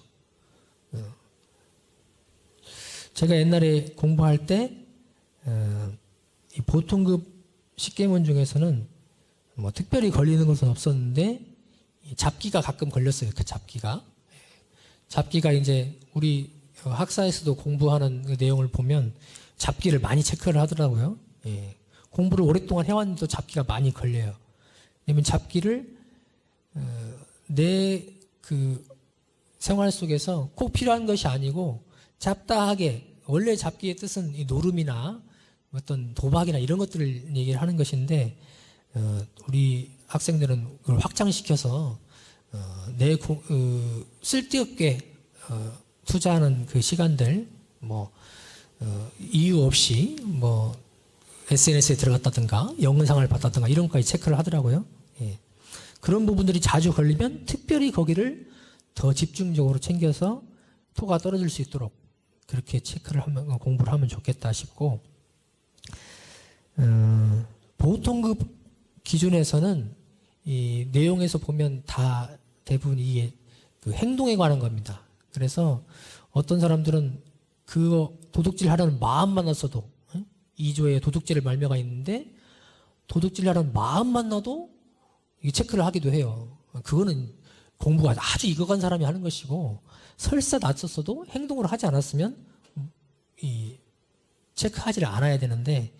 제가 옛날에 공부할 때 이 보통급 10계문 중에서는 뭐 특별히 걸리는 것은 없었는데 잡기가 가끔 걸렸어요. 그 잡기가 이제 우리 학사에서도 공부하는 그 내용을 보면 잡기를 많이 체크를 하더라고요. 공부를 오랫동안 해왔는데도 잡기가 많이 걸려요. 왜냐면 잡기를 내 그 생활 속에서 꼭 필요한 것이 아니고 잡다하게 원래 잡기의 뜻은 이 노름이나 어떤 도박이나 이런 것들을 얘기를 하는 것인데 우리 학생들은 그걸 확장시켜서 쓸데없게 투자하는 그 시간들 뭐 이유 없이 뭐 SNS에 들어갔다든가 영상을 봤다든가 이런 것까지 체크를 하더라고요. 그런 부분들이 자주 걸리면 특별히 거기를 더 집중적으로 챙겨서 토가 떨어질 수 있도록 그렇게 체크를 하면 공부를 하면 좋겠다 싶고 보통급 기준에서는 이 내용에서 보면 다 대부분 이게 그 행동에 관한 겁니다. 그래서 어떤 사람들은 그거 도둑질 하려는 마음만 났어도 2조에 도둑질의 말미가 있는데 도둑질 하려는 마음만 나도 이 체크를 하기도 해요. 그거는 공부가 아주 익어간 사람이 하는 것이고 설사 났었어도 행동을 하지 않았으면 이 체크하지를 않아야 되는데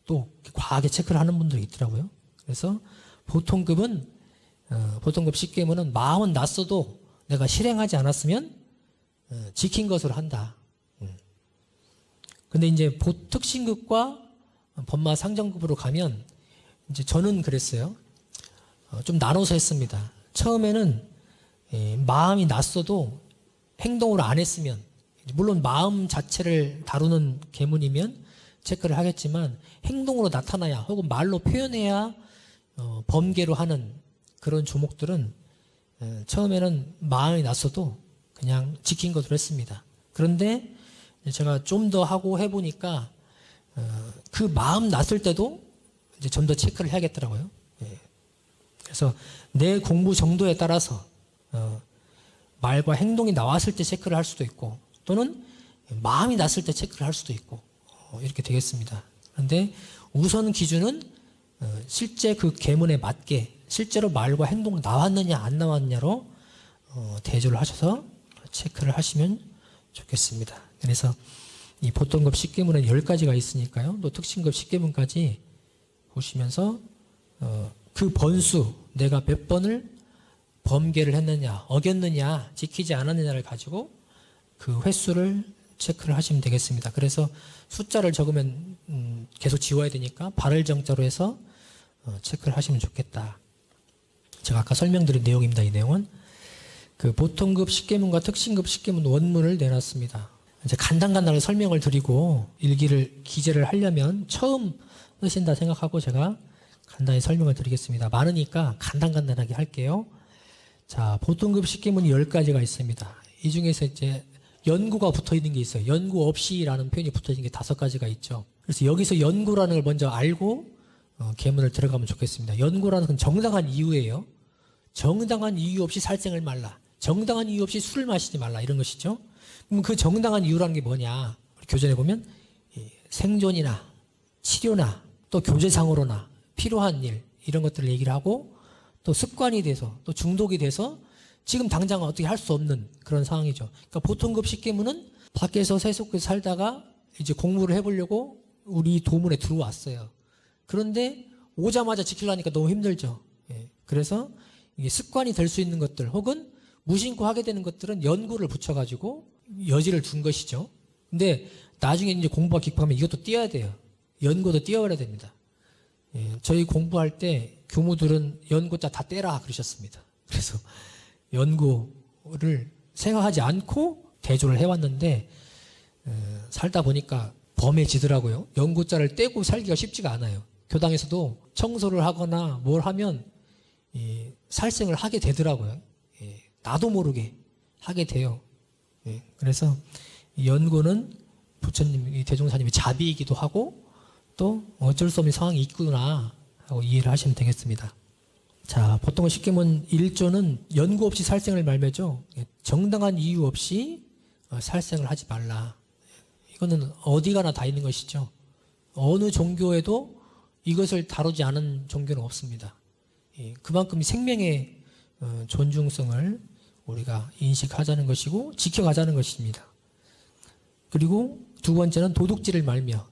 또 과하게 체크를 하는 분들이 있더라고요. 그래서 보통급은 보통급 10계문은 마음은 났어도 내가 실행하지 않았으면 지킨 것으로 한다. 근데 이제 특신급과 법마 상정급으로 가면 이제 저는 그랬어요. 좀 나눠서 했습니다. 처음에는 마음이 났어도 행동을 안 했으면 물론 마음 자체를 다루는 계문이면 체크를 하겠지만 행동으로 나타나야 혹은 말로 표현해야 범계로 하는 그런 조목들은 처음에는 마음이 났어도 그냥 지킨 것으로 했습니다. 그런데 제가 좀 더 하고 해보니까 그 마음 났을 때도 이제 좀 더 체크를 해야겠더라고요. 그래서 내 공부 정도에 따라서 말과 행동이 나왔을 때 체크를 할 수도 있고 또는 마음이 났을 때 체크를 할 수도 있고 이렇게 되겠습니다. 그런데 우선 기준은 실제 그 계문에 맞게 실제로 말과 행동이 나왔느냐 안 나왔느냐로 대조를 하셔서 체크를 하시면 좋겠습니다. 그래서 이 보통급 식계문은 10가지가 있으니까요. 또 특징급 식계문까지 보시면서 그 번수, 내가 몇 번을 범계를 했느냐, 어겼느냐, 지키지 않았느냐를 가지고 그 횟수를 체크를 하시면 되겠습니다. 그래서 숫자를 적으면 계속 지워야 되니까 발을 정자로 해서 체크를 하시면 좋겠다. 제가 아까 설명드린 내용입니다. 이 내용은 그 보통급 식계문과 특징급 식계문 원문을 내놨습니다. 이제 간단하게 설명을 드리고 일기를 기재를 하려면 처음 쓰신다 생각하고 제가 간단히 설명을 드리겠습니다. 많으니까 간단하게 할게요. 자, 보통급 식계문이 10가지가 있습니다. 이 중에서 이제 연구가 붙어 있는 게 있어요. 연구 없이라는 표현이 붙어 있는 게 5가지가 있죠. 그래서 여기서 연구라는 걸 먼저 알고 계문을 들어가면 좋겠습니다. 연구라는 건 정당한 이유예요. 정당한 이유 없이 살생을 말라. 정당한 이유 없이 술을 마시지 말라. 이런 것이죠. 그럼 그 정당한 이유라는 게 뭐냐? 교전에 보면 생존이나 치료나 또 교제상으로나 필요한 일 이런 것들을 얘기를 하고 또 습관이 돼서 또 중독이 돼서 지금 당장 어떻게 할 수 없는 그런 상황이죠. 그러니까 보통급 식계문은 밖에서 세속에 살다가 이제 공부를 해보려고 우리 도문에 들어왔어요. 그런데 오자마자 지키려니까 너무 힘들죠. 그래서 이게 습관이 될 수 있는 것들 혹은 무심코 하게 되는 것들은 연구를 붙여가지고 여지를 둔 것이죠. 근데 나중에 이제 공부가 깊어가면 이것도 띄어야 돼요. 연구도 띄어야 됩니다. 저희 공부할 때 교무들은 연구자 다 떼라 그러셨습니다. 그래서 연구를 생각하지 않고 대조를 해왔는데 살다 보니까 범해지더라고요. 연구자를 떼고 살기가 쉽지가 않아요. 교당에서도 청소를 하거나 뭘 하면 살생을 하게 되더라고요. 나도 모르게 하게 돼요. 그래서 연구는 부처님, 대종사님의 자비이기도 하고 또 어쩔 수 없는 상황이 있구나 하고 이해를 하시면 되겠습니다. 자, 보통 식계문 1조는 연구 없이 살생을 말매죠. 정당한 이유 없이 살생을 하지 말라. 이거는 어디 가나 다 있는 것이죠. 어느 종교에도 이것을 다루지 않은 종교는 없습니다. 그만큼 생명의 존중성을 우리가 인식하자는 것이고 지켜가자는 것입니다. 그리고 두 번째는 도둑질을 말며,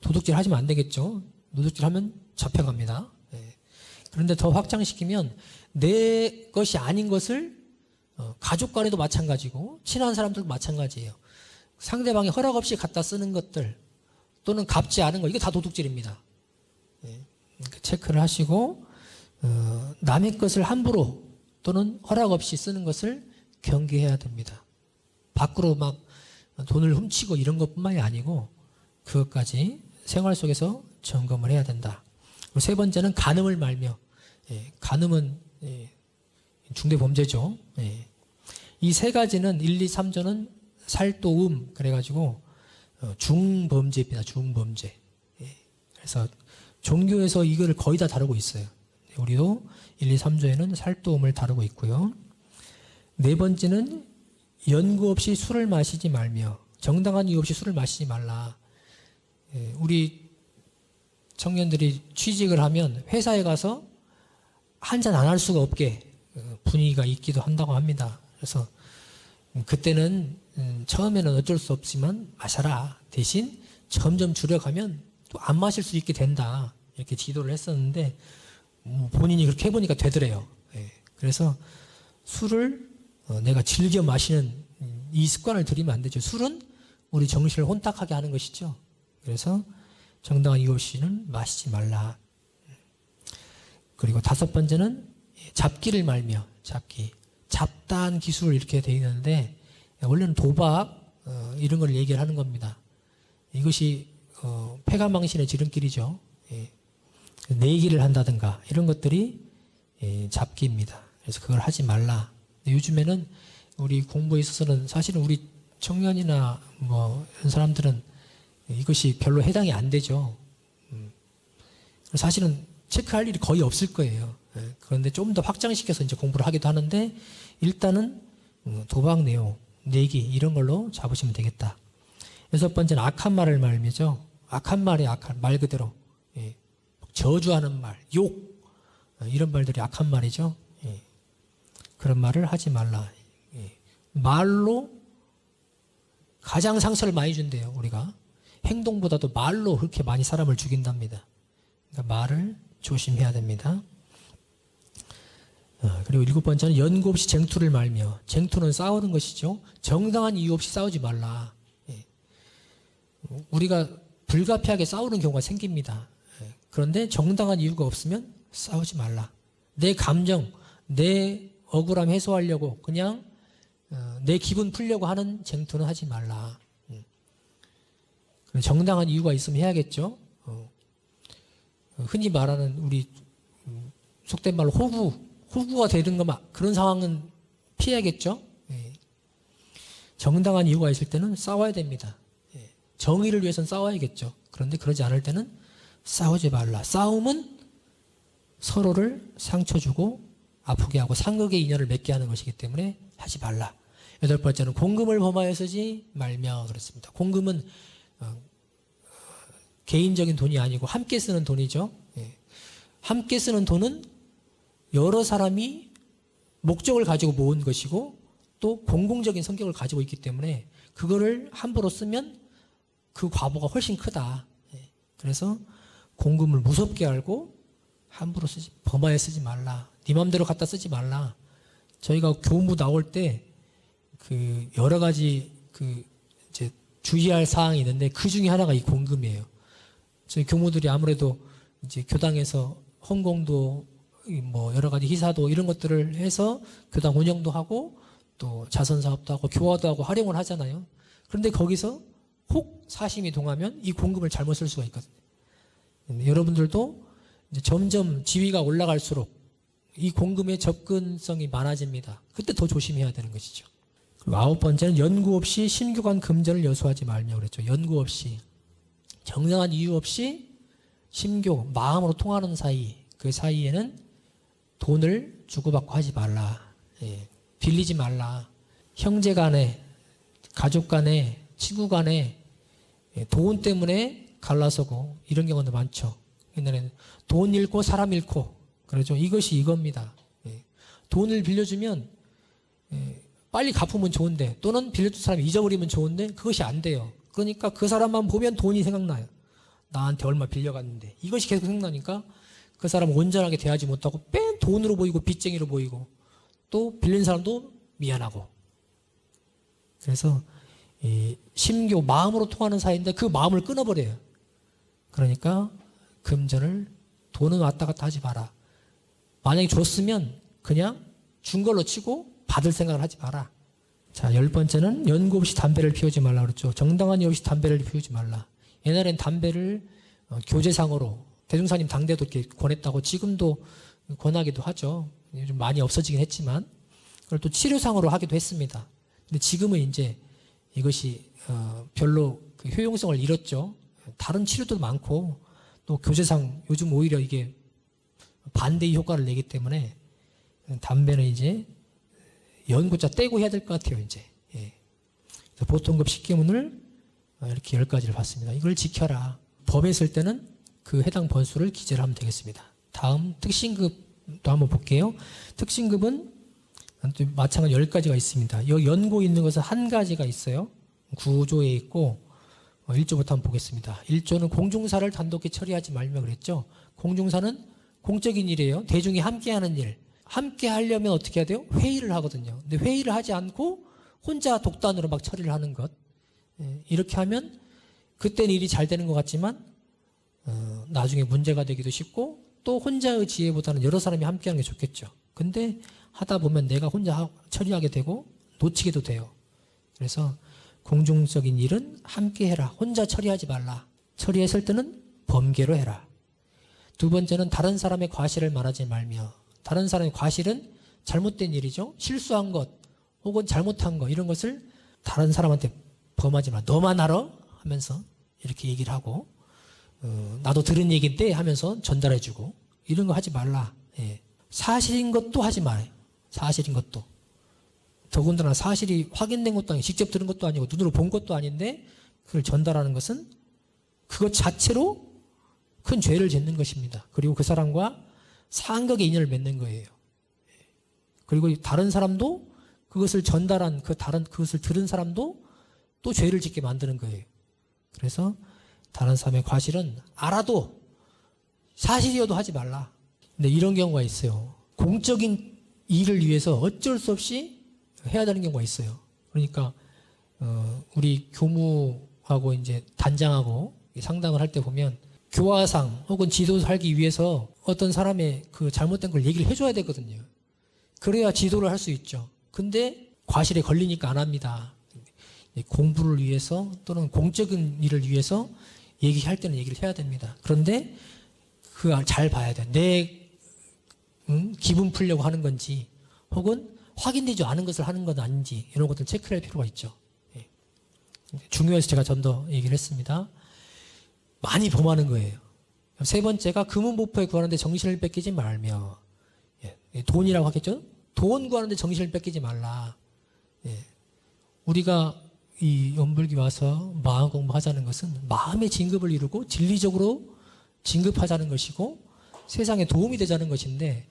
도둑질 하시면 안 되겠죠. 도둑질 하면 잡혀갑니다. 그런데 더 확장시키면 내 것이 아닌 것을 가족 간에도 마찬가지고 친한 사람들도 마찬가지예요. 상대방이 허락 없이 갖다 쓰는 것들 또는 갚지 않은 것, 이거 다 도둑질입니다. 체크를 하시고 남의 것을 함부로 또는 허락 없이 쓰는 것을 경계해야 됩니다. 밖으로 막 돈을 훔치고 이런 것뿐만이 아니고 그것까지 생활 속에서 점검을 해야 된다. 세 번째는 간음을 말며, 간음은 중대 범죄죠. 이 세 가지는 1, 2, 3조는 살도음 그래가지고 중범죄입니다. 중범죄. 그래서 종교에서 이걸 거의 다 다루고 있어요. 우리도 1, 2, 3조에는 살도음을 다루고 있고요. 네 번째는 연구 없이 술을 마시지 말며, 정당한 이유 없이 술을 마시지 말라. 우리 청년들이 취직을 하면 회사에 가서 한잔 안 할 수가 없게 분위기가 있기도 한다고 합니다. 그래서 그때는 처음에는 어쩔 수 없지만 마셔라. 대신 점점 줄여가면 또 안 마실 수 있게 된다. 이렇게 지도를 했었는데 본인이 그렇게 해보니까 되더래요. 그래서 술을 내가 즐겨 마시는 이 습관을 들이면 안 되죠. 술은 우리 정신을 혼탁하게 하는 것이죠. 그래서 정당한 이유 없이는 마시지 말라. 그리고 다섯 번째는 잡기를 말며, 잡기. 잡다한 기술 이렇게 되어 있는데 원래는 도박 이런 걸 얘기를 하는 겁니다. 이것이 패가망신의 지름길이죠. 내기를 한다든가 이런 것들이 잡기입니다. 그래서 그걸 하지 말라. 요즘에는 우리 공부에 있어서는 사실은 우리 청년이나 뭐 이런 사람들은 이것이 별로 해당이 안 되죠. 사실은 체크할 일이 거의 없을 거예요. 그런데 좀 더 확장시켜서 이제 공부를 하기도 하는데 일단은 도박 내용, 내기 이런 걸로 잡으시면 되겠다. 여섯 번째는 악한 말을 말미죠. 악한 말이 악한 말 그대로 저주하는 말, 욕 이런 말들이 악한 말이죠. 그런 말을 하지 말라. 말로 가장 상처를 많이 준대요. 우리가 행동보다도 말로 그렇게 많이 사람을 죽인답니다. 그러니까 말을 조심해야 됩니다. 그리고 7번째는 연고 없이 쟁투를 말며. 쟁투는 싸우는 것이죠. 정당한 이유 없이 싸우지 말라. 우리가 불가피하게 싸우는 경우가 생깁니다. 그런데 정당한 이유가 없으면 싸우지 말라. 내 감정, 내 억울함 해소하려고 그냥 내 기분 풀려고 하는 쟁투는 하지 말라. 정당한 이유가 있으면 해야겠죠. 흔히 말하는 우리 속된 말로 호구가 되는 그런 상황은 피해야겠죠. 정당한 이유가 있을 때는 싸워야 됩니다. 정의를 위해서는 싸워야겠죠. 그런데 그러지 않을 때는 싸우지 말라. 싸움은 서로를 상처 주고 아프게 하고 상극의 인연을 맺게 하는 것이기 때문에 하지 말라. 8번째는 공금을 범하여 쓰지 말며 그렇습니다. 공금은 개인적인 돈이 아니고 함께 쓰는 돈이죠. 함께 쓰는 돈은 여러 사람이 목적을 가지고 모은 것이고 또 공공적인 성격을 가지고 있기 때문에 그거를 함부로 쓰면 그 과보가 훨씬 크다. 그래서 공금을 무섭게 알고 함부로 범하여 쓰지 말라. 네 맘대로 갖다 쓰지 말라. 저희가 교무 나올 때 여러 가지 이제 주의할 사항이 있는데 그 중에 하나가 이 공금이에요. 저희 교무들이 아무래도 이제 교당에서 헌공도 뭐 여러 가지 희사도 이런 것들을 해서 교당 운영도 하고 또 자선 사업도 하고 교화도 하고 활용을 하잖아요. 그런데 거기서 혹 사심이 동하면 이 공금을 잘못 쓸 수가 있거든요. 여러분들도 이제 점점 지위가 올라갈수록 이 공금의 접근성이 많아집니다. 그때 더 조심해야 되는 것이죠. 그리고 9번째는 연구 없이 신규관 금전을 여수하지 말며 그랬죠. 연구 없이 정당한 이유 없이 심교 마음으로 통하는 사이 그 사이에는 돈을 주고받고 하지 말라. 빌리지 말라. 형제 간에 가족 간에 친구 간에 돈 때문에 갈라서고 이런 경우도 많죠. 옛날에는 돈 잃고 사람 잃고 그러죠. 이것이 이겁니다. 돈을 빌려주면 빨리 갚으면 좋은데 또는 빌려준 사람이 잊어버리면 좋은데 그것이 안 돼요. 그러니까 그 사람만 보면 돈이 생각나요. 나한테 얼마 빌려갔는데 이것이 계속 생각나니까 그 사람은 온전하게 대하지 못하고 뺀 돈으로 보이고 빚쟁이로 보이고 또 빌린 사람도 미안하고 그래서 심교 마음으로 통하는 사이인데 그 마음을 끊어버려요. 그러니까 금전을 돈은 왔다 갔다 하지 마라. 만약에 줬으면 그냥 준 걸로 치고 받을 생각을 하지 마라. 자, 10번째는 연고 없이 담배를 피우지 말라 그랬죠. 정당한 이유 없이 담배를 피우지 말라. 옛날엔 담배를 교제상으로 대종사님 당대도 이렇게 권했다고 지금도 권하기도 하죠. 요즘 많이 없어지긴 했지만 그걸 또 치료상으로 하기도 했습니다. 근데 지금은 이제 이것이 별로 그 효용성을 잃었죠. 다른 치료도 많고 또 교제상 요즘 오히려 이게 반대의 효과를 내기 때문에 담배는 이제 연고자 떼고 해야 될 것 같아요. 이제 보통급 식기문을 이렇게 10가지를 봤습니다. 이걸 지켜라. 범했을 때는 그 해당 번수를 기재를 하면 되겠습니다. 다음 특신급도 한번 볼게요. 특신급은 또 마찬가지 10가지가 있습니다. 이 연고 있는 것은 한 가지가 있어요. 9조에 있고 1조부터 한번 보겠습니다. 1조는 공중사를 단독히 처리하지 말며 그랬죠. 공중사는 공적인 일이에요. 대중이 함께하는 일. 함께 하려면 어떻게 해야 돼요? 회의를 하거든요. 근데 회의를 하지 않고 혼자 독단으로 막 처리를 하는 것. 이렇게 하면 그때는 일이 잘 되는 것 같지만 나중에 문제가 되기도 쉽고 또 혼자의 지혜보다는 여러 사람이 함께하는 게 좋겠죠. 근데 하다 보면 내가 혼자 처리하게 되고 놓치게도 돼요. 그래서 공중적인 일은 함께 해라. 혼자 처리하지 말라. 처리했을 때는 범계로 해라. 두 번째는 다른 사람의 과실을 말하지 말며. 다른 사람의 과실은 잘못된 일이죠. 실수한 것 혹은 잘못한 것 이런 것을 다른 사람한테 범하지 마. 너만 알아? 하면서 이렇게 얘기를 하고 나도 들은 얘기인데 하면서 전달해주고 이런 거 하지 말라. 사실인 것도 하지 말아요. 사실인 것도. 더군다나 사실이 확인된 것도 아니고 직접 들은 것도 아니고 눈으로 본 것도 아닌데 그걸 전달하는 것은 그것 자체로 큰 죄를 짓는 것입니다. 그리고 그 사람과 상극의 인연을 맺는 거예요. 그리고 다른 사람도 그것을 전달한 그것을 들은 사람도 또 죄를 짓게 만드는 거예요. 그래서 다른 사람의 과실은 알아도 사실이어도 하지 말라. 근데 이런 경우가 있어요. 공적인 일을 위해서 어쩔 수 없이 해야 되는 경우가 있어요. 그러니까 우리 교무하고 이제 단장하고 상담을 할 때 보면 교화상 혹은 지도를 하기 위해서 어떤 사람의 그 잘못된 걸 얘기를 해줘야 되거든요. 그래야 지도를 할 수 있죠. 근데 과실에 걸리니까 안 합니다. 공부를 위해서 또는 공적인 일을 위해서 얘기할 때는 얘기를 해야 됩니다. 그런데 그걸 잘 봐야 돼. 내 기분 풀려고 하는 건지 혹은 확인되지 않은 것을 하는 건 아닌지 이런 것들 체크를 할 필요가 있죠. 예. 중요해서 제가 좀 더 얘기를 했습니다. 많이 범하는 거예요. 세 번째가 금은보포에 구하는데 정신을 뺏기지 말며. 예. 돈이라고 하겠죠? 돈 구하는데 정신을 뺏기지 말라. 예. 우리가 이 연불기 와서 마음 공부하자는 것은 마음의 진급을 이루고 진리적으로 진급하자는 것이고 세상에 도움이 되자는 것인데,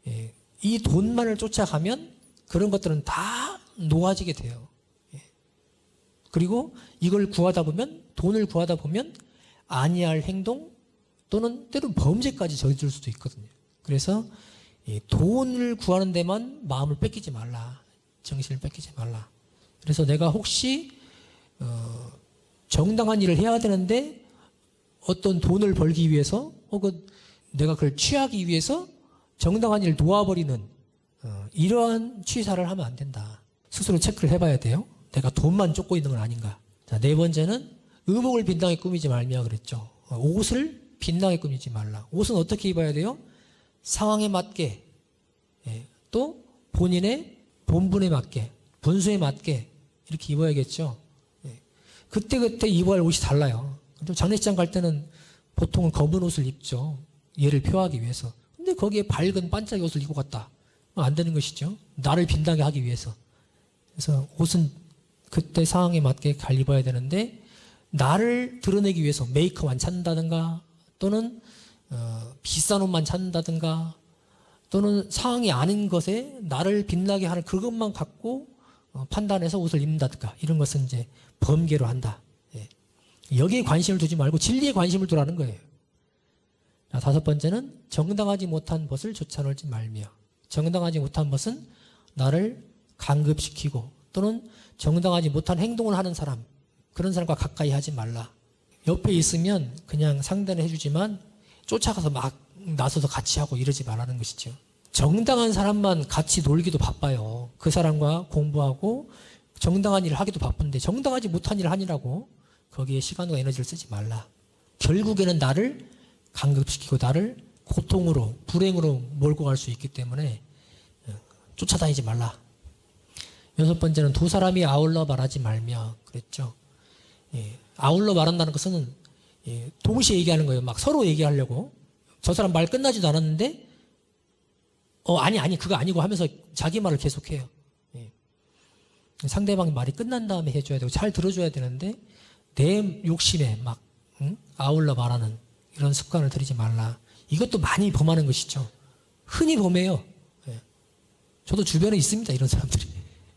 예. 이 돈만을 쫓아가면 그런 것들은 다 놓아지게 돼요. 예. 그리고 이걸 구하다 보면, 돈을 구하다 보면 아니할 행동 또는 때로는 범죄까지 저질 수도 있거든요. 그래서 돈을 구하는 데만 마음을 뺏기지 말라. 정신을 뺏기지 말라. 그래서 내가 혹시 정당한 일을 해야 되는데 어떤 돈을 벌기 위해서 혹은 내가 그걸 취하기 위해서 정당한 일을 놓아버리는 이러한 취사를 하면 안 된다. 스스로 체크를 해봐야 돼요. 내가 돈만 쫓고 있는 건 아닌가. 자, 네 번째는 의복을 빛나게 꾸미지 말며 그랬죠. 옷을 빛나게 꾸미지 말라. 옷은 어떻게 입어야 돼요? 상황에 맞게, 예, 또 본인의 본분에 맞게, 본수에 맞게 이렇게 입어야겠죠. 예. 그때그때 입어야 할 옷이 달라요. 장례식장 갈 때는 보통은 검은 옷을 입죠. 예를 표하기 위해서. 근데 거기에 밝은 반짝이 옷을 입고 갔다. 안 되는 것이죠. 나를 빛나게 하기 위해서. 그래서 옷은 그때 상황에 맞게 잘 입어야 되는데 나를 드러내기 위해서 메이크업 안 찾는다든가 또는 비싼 옷만 찾는다든가 또는 상황이 아닌 것에 나를 빛나게 하는 그것만 갖고 판단해서 옷을 입는다든가 이런 것은 이제 범계로 한다. 예. 여기에 관심을 두지 말고 진리에 관심을 두라는 거예요. 자, 다섯 번째는 정당하지 못한 것을 쫓아놀지 말며. 정당하지 못한 것은 나를 강급시키고 또는 정당하지 못한 행동을 하는 사람, 그런 사람과 가까이 하지 말라. 옆에 있으면 그냥 상대는 해주지만 쫓아가서 막 나서서 같이 하고 이러지 말라는 것이죠. 정당한 사람만 같이 놀기도 바빠요. 그 사람과 공부하고 정당한 일을 하기도 바쁜데 정당하지 못한 일을 하니라고 거기에 시간과 에너지를 쓰지 말라. 결국에는 나를 강급시키고 나를 고통으로 불행으로 몰고 갈 수 있기 때문에 쫓아다니지 말라. 여섯 번째는 두 사람이 아울러 말하지 말며 그랬죠. 예, 아울러 말한다는 것은 동시에 얘기하는 거예요. 막 서로 얘기하려고. 저 사람 말 끝나지도 않았는데 아니 그거 아니고 하면서 자기 말을 계속해요. 예. 상대방 말이 끝난 다음에 해줘야 되고 잘 들어줘야 되는데 내 욕심에 막 아울러 말하는 이런 습관을 들이지 말라. 이것도 많이 범하는 것이죠. 흔히 범해요. 예. 저도 주변에 있습니다. 이런 사람들이.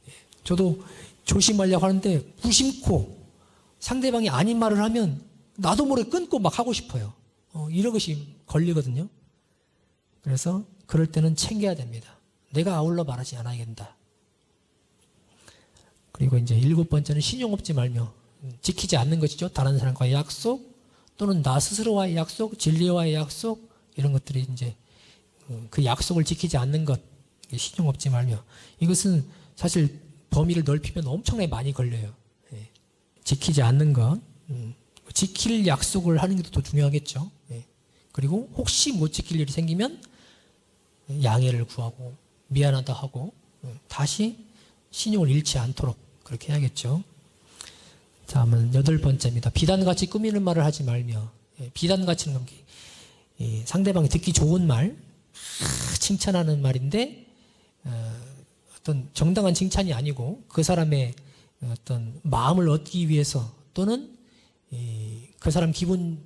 예. 저도 조심하려고 하는데 무심코 상대방이 아닌 말을 하면 나도 모르게 끊고 막 하고 싶어요. 이런 것이 걸리거든요. 그래서 그럴 때는 챙겨야 됩니다. 내가 아울러 말하지 않아야 된다. 그리고 이제 일곱 번째는 신용 없지 말며 지키지 않는 것이죠. 다른 사람과의 약속 또는 나 스스로와의 약속, 진리와의 약속 이런 것들이 이제 그 약속을 지키지 않는 것, 신용 없지 말며 이것은 사실 범위를 넓히면 엄청나게 많이 걸려요. 예. 지키지 않는 것, 지킬 약속을 하는 게 더 중요하겠죠. 예. 그리고 혹시 못 지킬 일이 생기면 양해를 구하고 미안하다 하고 다시 신용을 잃지 않도록 그렇게 해야겠죠. 다음은 여덟 번째입니다. 비단같이 꾸미는 말을 하지 말며. 예, 비단같이는 상대방이 듣기 좋은 말, 칭찬하는 말인데 어떤 정당한 칭찬이 아니고 그 사람의 어떤 마음을 얻기 위해서 또는 그 사람 기분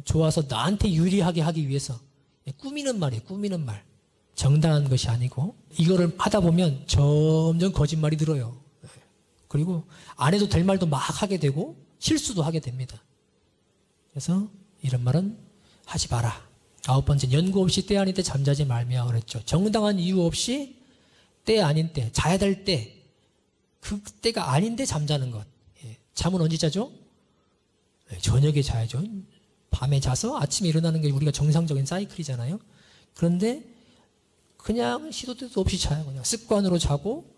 좋아서 나한테 유리하게 하기 위해서 꾸미는 말이에요. 꾸미는 말. 정당한 것이 아니고 이거를 하다 보면 점점 거짓말이 늘어요. 그리고 안 해도 될 말도 막 하게 되고 실수도 하게 됩니다. 그래서 이런 말은 하지 마라. 9번째, 연고 없이 때 아닌 때 잠자지 말며 그랬죠. 정당한 이유 없이 때 아닌 때, 자야 될 때, 그 때가 아닌데 잠자는 것. 잠은 언제 자죠? 저녁에 자야죠. 밤에 자서 아침에 일어나는 게 우리가 정상적인 사이클이잖아요. 그런데 그냥 시도 때도 없이 자요. 그냥 습관으로 자고,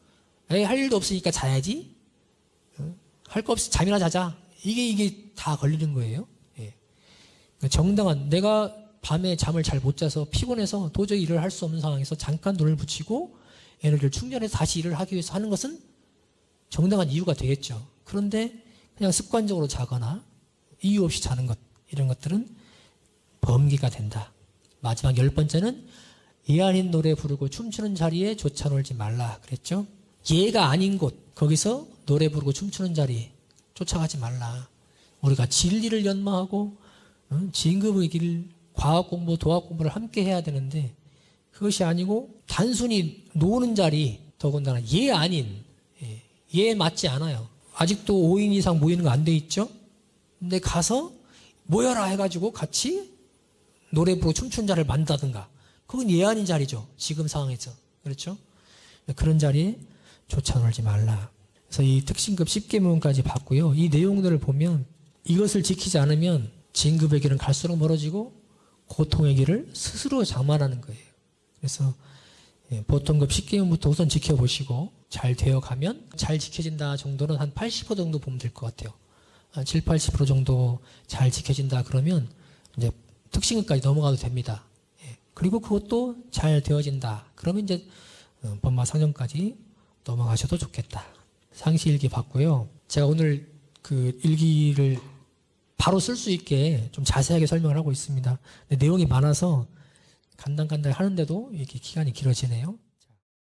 할 일도 없으니까 자야지. 할 거 없이 잠이나 자자. 이게 다 걸리는 거예요. 정당한, 내가 밤에 잠을 잘 못 자서 피곤해서 도저히 일을 할 수 없는 상황에서 잠깐 눈을 붙이고 에너지를 충전해서 다시 일을 하기 위해서 하는 것은 정당한 이유가 되겠죠. 그런데 그냥 습관적으로 자거나 이유 없이 자는 것, 이런 것들은 범기가 된다. 마지막 10번째는 예 아닌 노래 부르고 춤추는 자리에 조차 놀지 말라 그랬죠. 예가 아닌 곳, 거기서 노래 부르고 춤추는 자리 쫓아가지 말라. 우리가 진리를 연마하고 진급의 길, 과학 공부, 도학 공부를 함께 해야 되는데 그것이 아니고 단순히 노는 자리, 더군다나 예 아닌, 예 맞지 않아요. 아직도 5인 이상 모이는 거 안 돼 있죠? 근데 가서 모여라 해가지고 같이 노래 부르고 춤추는 자리를 만든다든가, 그건 예 아닌 자리죠. 지금 상황에서. 그렇죠? 그런 자리에 조차 놀지 말라. 그래서 이 특신급 10계명까지 봤고요. 이 내용들을 보면 이것을 지키지 않으면 진급의 길은 갈수록 멀어지고 고통의 길을 스스로 장만하는 거예요. 그래서 보통급 10계명부터 우선 지켜보시고 잘 되어가면 잘 지켜진다 정도는 한 80% 정도 보면 될 것 같아요. 한 7, 80% 정도 잘 지켜진다 그러면 이제 특신급까지 넘어가도 됩니다. 그리고 그것도 잘 되어진다 그러면 이제 법마 상정까지 넘어가셔도 좋겠다. 상시일기 봤고요. 제가 오늘 그 일기를 바로 쓸 수 있게 좀 자세하게 설명을 하고 있습니다. 근데 내용이 많아서 간단간단 하는데도 이렇게 기간이 길어지네요.